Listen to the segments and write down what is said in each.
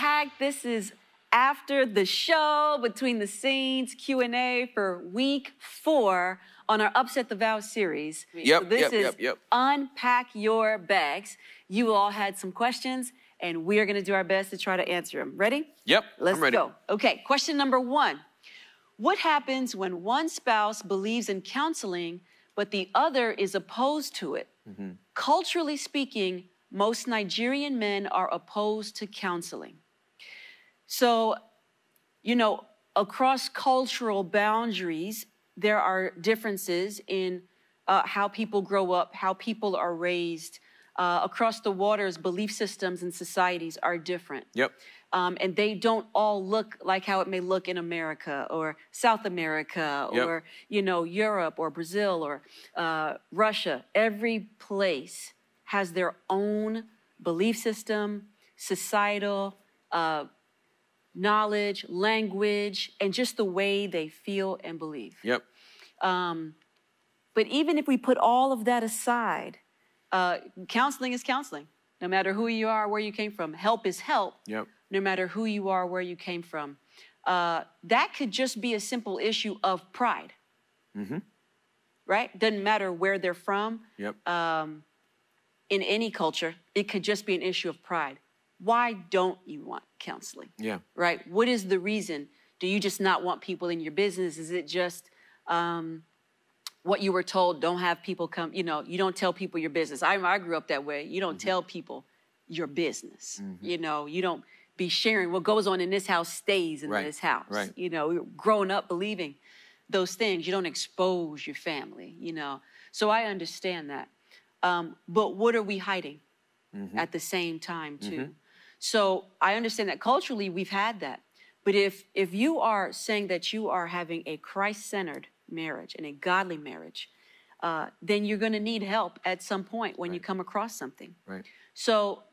Unpacked. This is after the show, between the scenes, Q&A for week 4 on our Upset the Vows series. Yep, so this is Unpack Your Bags. You all had some questions, and we are going to do our best to try to answer them. Ready? Yep, Let's I'm ready. go. Okay, question number 1. What happens when one spouse believes in counseling, but the other is opposed to it? Culturally speaking, most Nigerian men are opposed to counseling. So, you know, across cultural boundaries, there are differences in how people grow up, how people are raised. Across the waters, belief systems and societies are different. Yep. And they don't all look like how it may look in America or South America or, you know, Europe or Brazil or Russia. Every place has their own belief system, societal knowledge, language, and just the way they feel and believe. Yep. But even if we put all of that aside, counseling is counseling. No matter who you are, where you came from. Help is help. Yep. No matter who you are, where you came from. That could just be a simple issue of pride. Right? Doesn't matter where they're from. Yep. In any culture, it could just be an issue of pride. Why don't you want counseling? Yeah. Right? What is the reason? Do you just not want people in your business? Is it just what you were told? Don't have people come, you know, you don't tell people your business. I grew up that way. You don't tell people your business. You know, you don't be sharing what goes on in this house stays in this house. Right. You know, growing up believing those things, you don't expose your family, you know. So I understand that. But what are we hiding at the same time too? So I understand that culturally we've had that. But if you are saying that you are having a Christ-centered marriage and a godly marriage, then you're going to need help at some point when you come across something. Right. So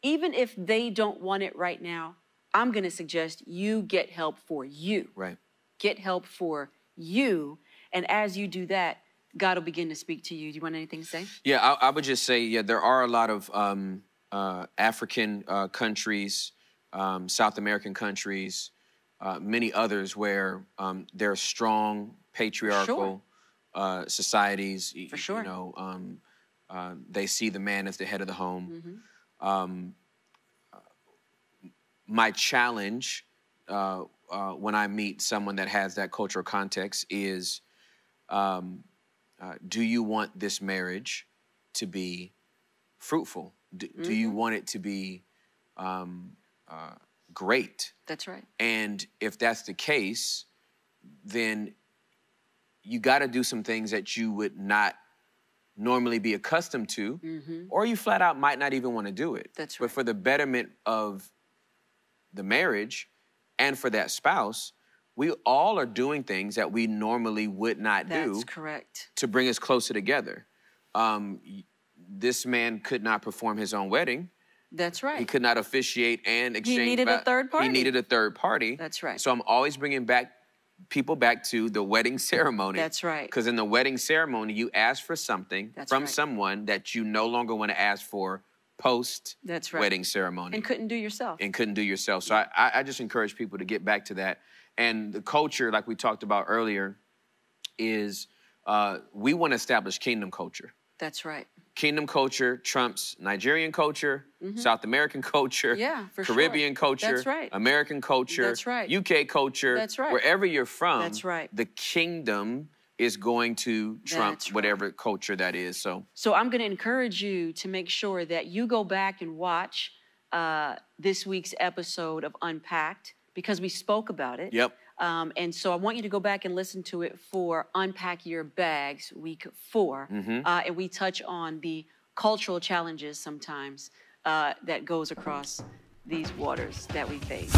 even if they don't want it right now, I'm going to suggest you get help for you. Right. Get help for you. And as you do that, God will begin to speak to you. Do you want anything to say? Yeah, I would just say, yeah, there are a lot of African countries, South American countries, many others where there are strong patriarchal societies. For sure. You know, they see the man as the head of the home. My challenge when I meet someone that has that cultural context is, do you want this marriage to be fruitful? Do you want it to be great? That's right. And if that's the case, then you got to do some things that you would not normally be accustomed to, or you flat out might not even want to do it. That's right. But for the betterment of the marriage and for that spouse, we all are doing things that we normally would not do. That's correct. To bring us closer together. This man could not perform his own wedding. That's right. He could not officiate and exchange. He needed a third party. He needed a third party. That's right. So I'm always bringing people back to the wedding ceremony. That's right. Because in the wedding ceremony, you ask for something from someone that you no longer want to ask for post wedding ceremony. And couldn't do yourself. So I just encourage people to get back to that. And the culture, like we talked about earlier, is we want to establish kingdom culture. That's right. Kingdom culture trumps Nigerian culture, South American culture, Caribbean culture, American culture, UK culture. Wherever you're from, the kingdom is going to trump whatever culture that is. So I'm going to encourage you to make sure that you go back and watch this week's episode of Unpacked, because we spoke about it. And so I want you to go back and listen to it for Unpack Your Bags, week 4. And we touch on the cultural challenges sometimes that goes across these waters that we face.